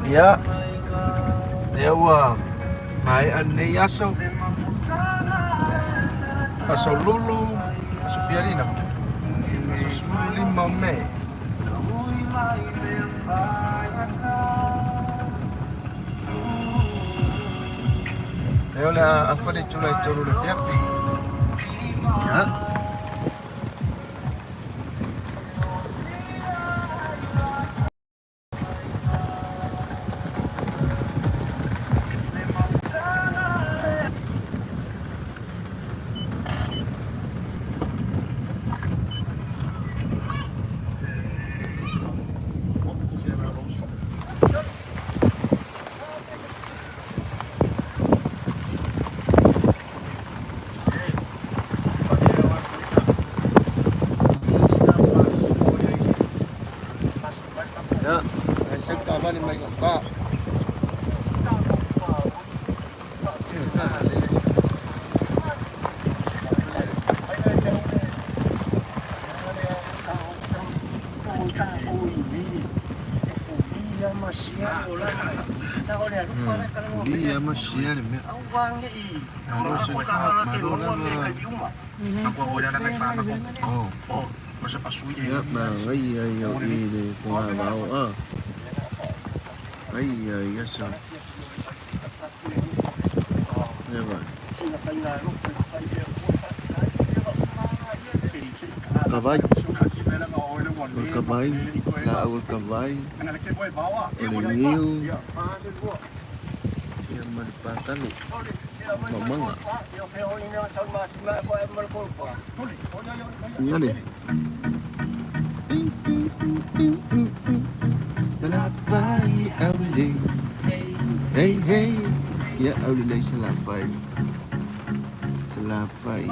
Ya, dewa mai ane aso lulu, aso fiarina, aso sulu lima me. Leo la afale tula tolu le fiafi. Ya. Ya, saya kabar ni mai kak. Dia masih ada ni. Harus baru Oh, oh. Ya, bang, iya, ini kuah bau ah. Iya, so. Ya, bang. Kabay. Kabay. Laawal kabay. Ulingiw. Yang malipatan. Mamang ah. Ini deh. Salafai Aulay. Hey. Ya Aulay Salafai. Salafai.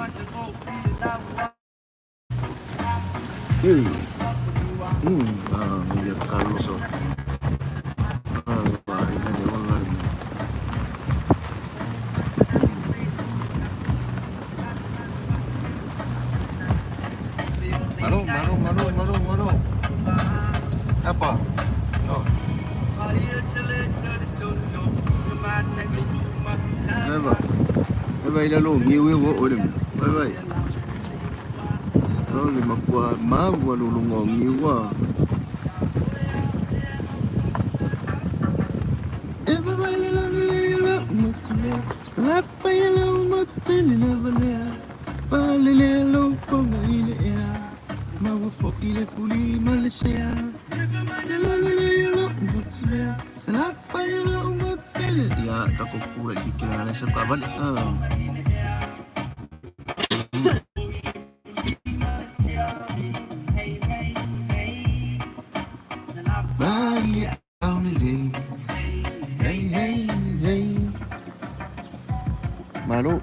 Mayor Carlos. Ini dia orang. Maru. Apa? Oh. Bye lalu ngiwi wo ulim. Bye. Oh, lima kuat mau lalu ngiwa. Bye lalu Salapa lalu mutini nevalia. Bye lalu fongailea. Mau fokile fuli Malaysia. Ya, takut pura bikin saya tak balik. Bayi Aulay. Hey. Malu.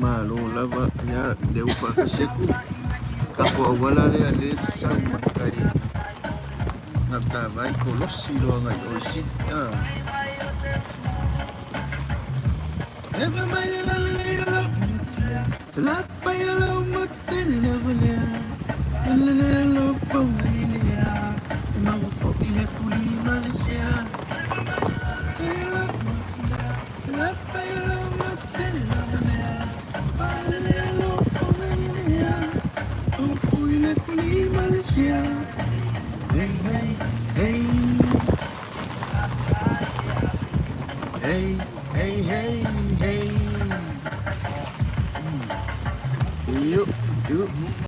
Malu lava ya deu pa kasheku kapo wala le alisa makai nata vai kolossi lo ngai oishi Never mind la Salat fa ya lo mutsin never la familia ma fo ile fuli Malaysia Salat fa ya lo mutsin never Malaysia. Hey.